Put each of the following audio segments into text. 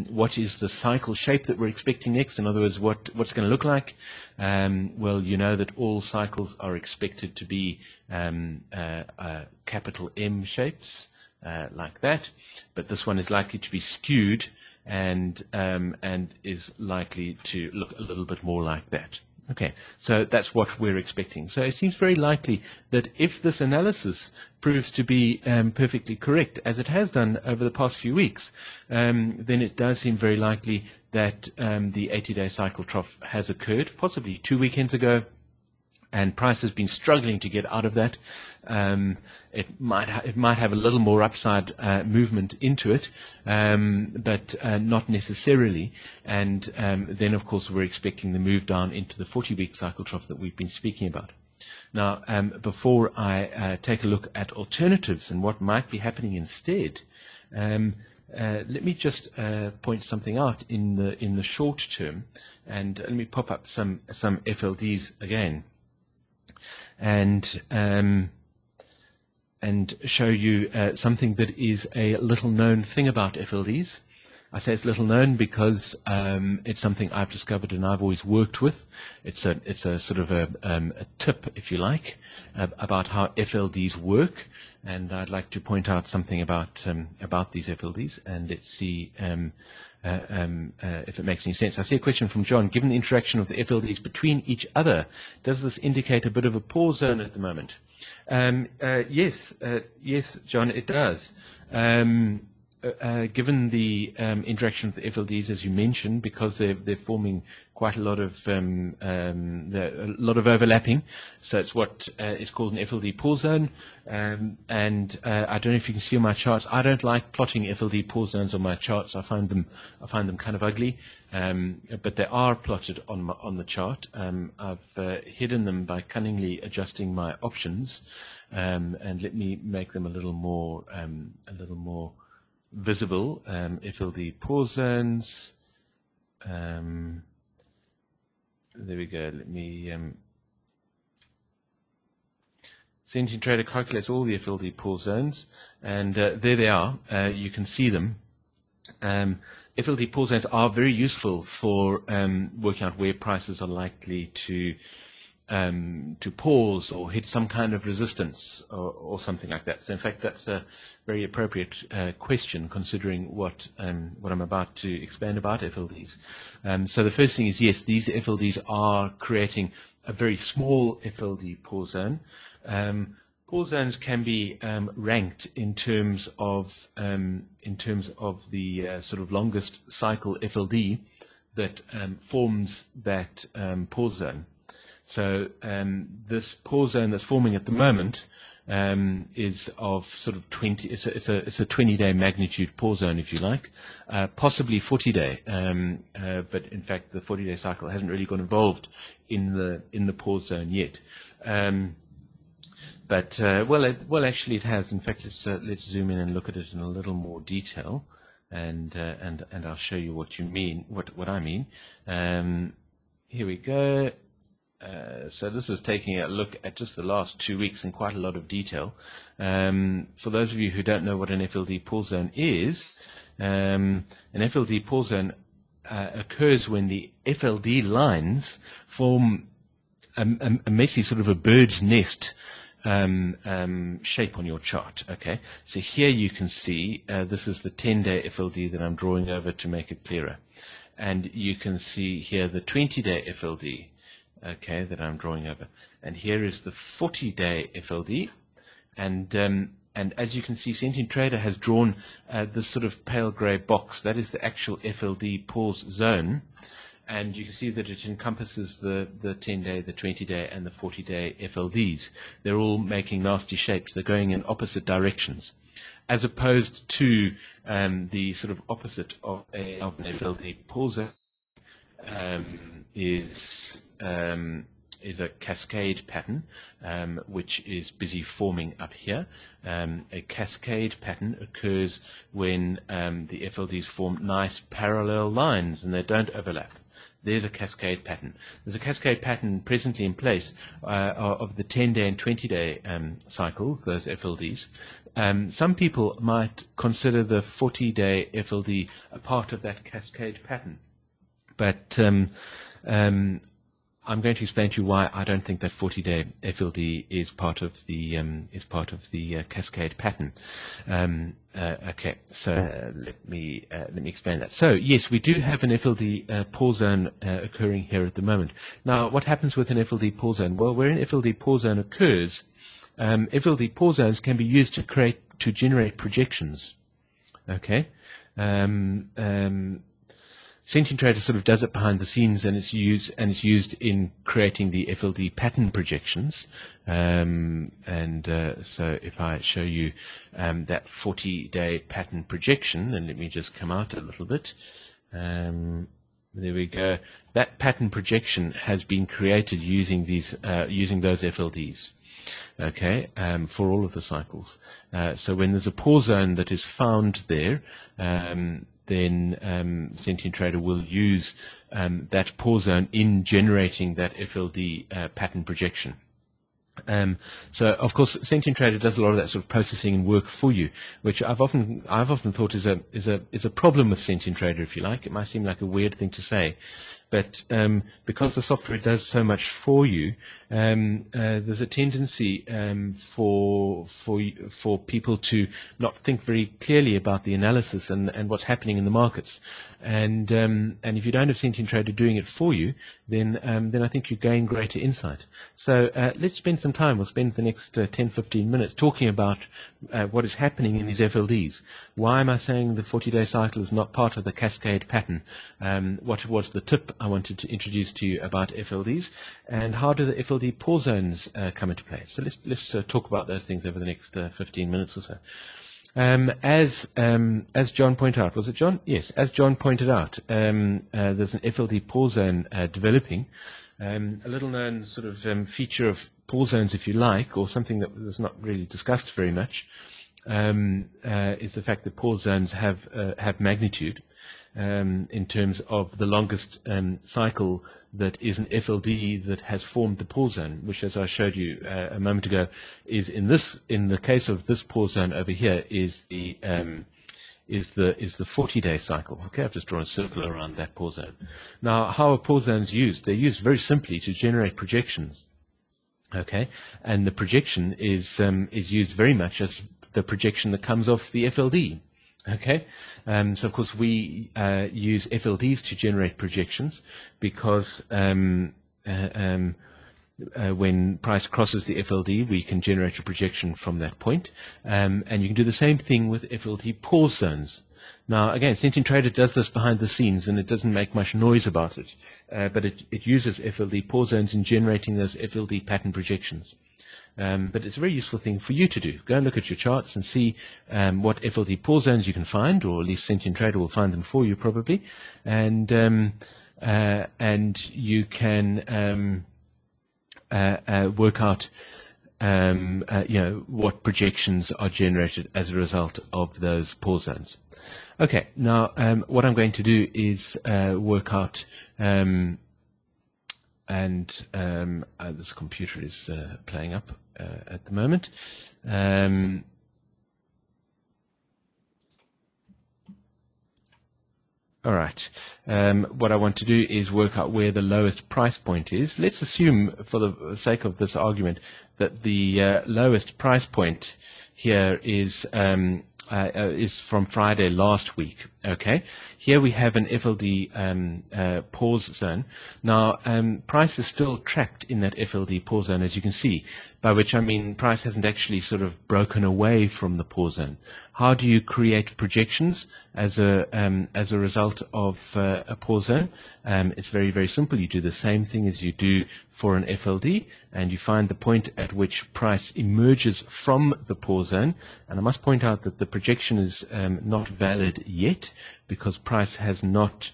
what is the cycle shape that we're expecting next? In other words, what's going to look like? Well, you know that all cycles are expected to be capital M shapes, like that, but this one is likely to be skewed and is likely to look a little bit more like that. Okay, so that's what we're expecting. So it seems very likely that if this analysis proves to be perfectly correct, as it has done over the past few weeks, then it does seem very likely that the 80-day cycle trough has occurred, possibly 2 weekends ago, and price has been struggling to get out of that. It might have a little more upside movement into it, but not necessarily. And then, of course, we're expecting the move down into the 40-week cycle trough that we've been speaking about. Now, before I take a look at alternatives and what might be happening instead, let me just point something out in the short term, and let me pop up some FLDs again. And show you something that is a little known thing about FLDs. I say it's little known because it's something I've discovered and I've always worked with. It's a sort of a tip, if you like, about how FLDs work. And I'd like to point out something about these FLDs, and let's see if it makes any sense. I see a question from John. Given the interaction of the FLDs between each other, does this indicate a bit of a pause zone at the moment? Yes, John, it does. Given the interaction of the FLDs, as you mentioned, because they're forming quite a lot of overlapping, so it's what is called an FLD pause zone. And I don't know if you can see on my charts. I don't like plotting FLD pause zones on my charts. I find them kind of ugly, but they are plotted on the chart. I've hidden them by cunningly adjusting my options, and let me make them a little more visible. FLD pause zones. There we go. Let me. Sentient Trader calculates all the FLD pause zones, and there they are. You can see them. FLD pause zones are very useful for working out where prices are likely to pause or hit some kind of resistance or something like that. So in fact, that's a very appropriate question, considering what I'm about to explain about FLDs. So the first thing is, yes, these FLDs are creating a very small FLD pause zone. Pause zones can be ranked in terms of the sort of longest cycle FLD that forms that pause zone. So this pause zone that's forming at the moment is of sort of 20. It's a 20-day magnitude pause zone, if you like, possibly 40-day. But in fact, the 40-day cycle hasn't really got involved in the pause zone yet. But well, actually, it has. In fact, let's zoom in and look at it in a little more detail, and I'll show you what you mean, what I mean. Here we go. So this is taking a look at just the last 2 weeks in quite a lot of detail. For those of you who don't know what an FLD pause zone is, an FLD pause zone occurs when the FLD lines form a messy sort of a bird's nest shape on your chart. Okay, so here you can see this is the 10-day FLD that I'm drawing over to make it clearer, and you can see here the 20-day FLD. Okay, that I'm drawing over, and here is the 40-day FLD, and as you can see, Sentient Trader has drawn this sort of pale grey box. That is the actual FLD pause zone, and you can see that it encompasses the 10-day, the 20-day, and the 40-day FLDs. They're all making nasty shapes. They're going in opposite directions, as opposed to the sort of opposite of an FLD pause zone is a cascade pattern, which is busy forming up here. A cascade pattern occurs when the FLDs form nice parallel lines and they don't overlap. there's a cascade pattern. There's a cascade pattern presently in place of the 10-day and 20-day cycles, those FLDs. Some people might consider the 40-day FLD a part of that cascade pattern. But I'm going to explain to you why I don't think that 40-day FLD is part of the cascade pattern. Okay, so let me explain that. So yes, we do have an FLD pause zone occurring here at the moment. Now, what happens with an FLD pause zone? Well, where an FLD pause zone occurs, FLD pause zones can be used to generate projections. Okay. Sentient Trader sort of does it behind the scenes, and it's used in creating the FLD pattern projections. So if I show you that 40-day pattern projection, and let me just come out a little bit. There we go. That pattern projection has been created using those FLDs. Okay, for all of the cycles. So when there's a pause zone that is found there, then Sentient Trader will use that pause zone in generating that FLD pattern projection. So of course Sentient Trader does a lot of that sort of processing and work for you, which I've often thought is a problem with Sentient Trader, if you like. It might seem like a weird thing to say, but because the software does so much for you, there's a tendency for people to not think very clearly about the analysis and what's happening in the markets. And if you don't have Sentient Trader doing it for you, then I think you gain greater insight. So let's spend some time. We'll spend the next 10-15 minutes talking about what is happening in these FLDs. Why am I saying the 40-day cycle is not part of the cascade pattern? What was the tip I wanted to introduce to you about FLDs, and how do the FLD pause zones come into play? So let's talk about those things over the next 15 minutes or so. As John pointed out, was it John? Yes, as John pointed out, there's an FLD pause zone developing. A little known sort of feature of pause zones, if you like, or something that was not really discussed very much, is the fact that pause zones have magnitude. In terms of the longest cycle that is an FLD that has formed the pause zone, which, as I showed you a moment ago, is in the case of this pause zone over here, is the 40-day cycle. Okay, I've just drawn a circle around that pause zone. Now, how are pause zones used? They're used very simply to generate projections. Okay, and the projection is used very much as the projection that comes off the FLD. Okay, so of course we use FLDs to generate projections because when price crosses the FLD, we can generate a projection from that point, and you can do the same thing with FLD pause zones. Now, again, Sentient Trader does this behind the scenes, and it doesn't make much noise about it, but it uses FLD pause zones in generating those FLD pattern projections. But it's a very useful thing for you to do. Go and look at your charts and see what FLD pause zones you can find, or at least Sentient Trader will find them for you probably, and you can work out what projections are generated as a result of those pause zones. Okay, now what I'm going to do is work out. This computer is playing up at the moment. All right. What I want to do is work out where the lowest price point is. Let's assume, for the sake of this argument, that the lowest price point here is from Friday last week. Okay, here we have an FLD pause zone. Now, price is still trapped in that FLD pause zone, as you can see, by which I mean price hasn't actually sort of broken away from the pause zone. How do you create projections as a result of a pause zone? It's very, very simple. You do the same thing as you do for an FLD, and you find the point at which price emerges from the pause zone. And I must point out that the projection is not valid yet, because price has not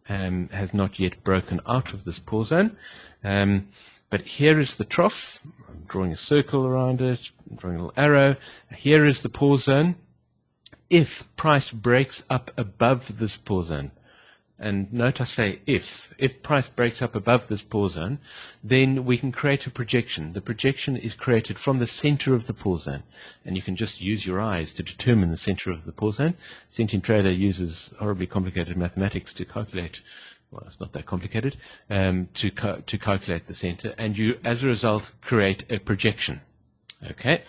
yet broken out of this pause zone. But here is the trough. I'm drawing a circle around it, I'm drawing a little arrow. Here is the pause zone. If price breaks up above this pause zone, and note I say if price breaks up above this pause zone, then we can create a projection. The projection is created from the center of the pause zone, and you can just use your eyes to determine the center of the pause zone. Sentient Trader uses horribly complicated mathematics to calculate, well, it's not that complicated, to calculate the center, and you, as a result, create a projection. Okay,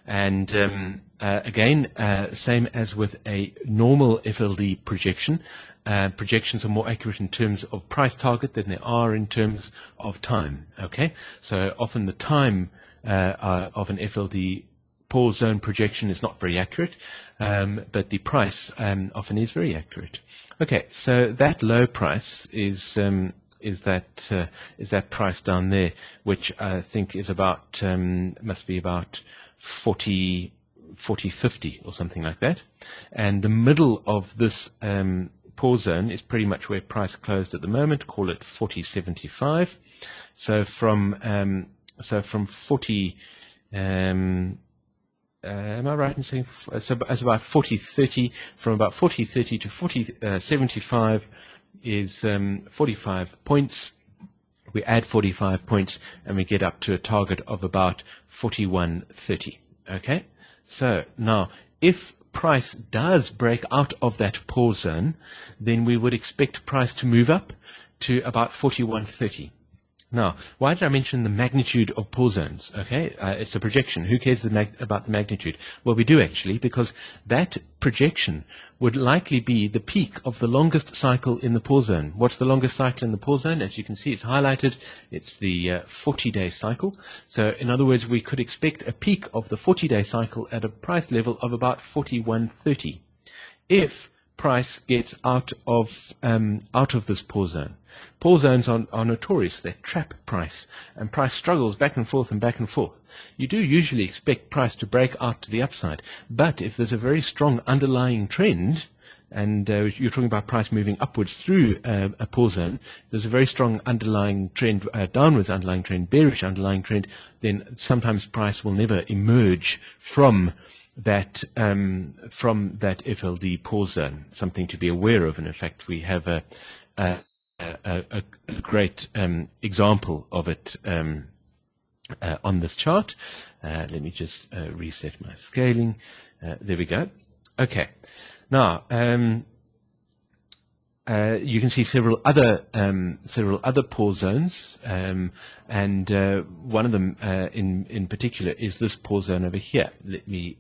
and again, same as with a normal FLD projection, projections are more accurate in terms of price target than they are in terms of time. Okay, so often the time of an FLD pause zone projection is not very accurate, but the price often is very accurate. Okay, so that low price is that price down there, which I think is about must be about 40.50 or something like that, and the middle of this pause zone is pretty much where price closed at the moment. Call it 40.75. So from 40. Am I right in saying it's about 40.30? From about 40.30 to 40.75 is 45 points. We add 45 points and we get up to a target of about 41.30. Okay, so now if price does break out of that pause zone, then we would expect price to move up to about 41.30. Now, why did I mention the magnitude of pause zones? Okay, it's a projection. Who cares about the magnitude? Well, we do actually, because that projection would likely be the peak of the longest cycle in the pause zone. What's the longest cycle in the pause zone? As you can see, it's highlighted. It's the 40-day cycle. So, in other words, we could expect a peak of the 40-day cycle at a price level of about 41.30. If price gets out of this pause zone. Pause zones are notorious. They trap price, and price struggles back and forth and back and forth. You do usually expect price to break out to the upside, but if there's a very strong underlying trend, and you're talking about price moving upwards through a pause zone, there's a very strong underlying trend, downwards underlying trend, bearish underlying trend, then sometimes price will never emerge from that FLD pause zone. Something to be aware of, and in fact we have a great example of it on this chart. Let me just reset my scaling. There we go. Okay. Now you can see several other pause zones, and one of them in particular is this pause zone over here. Let me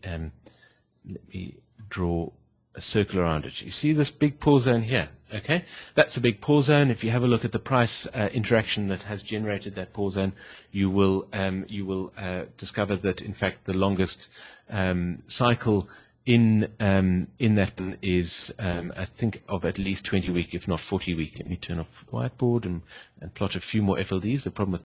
draw a circle around it. You see this big pause zone here? Okay, that's a big pause zone. If you have a look at the price interaction that has generated that pause zone, you will discover that in fact the longest cycle in that is I think of at least 20 week, if not 40 week. Let me turn off the whiteboard and plot a few more FLDs. The problem with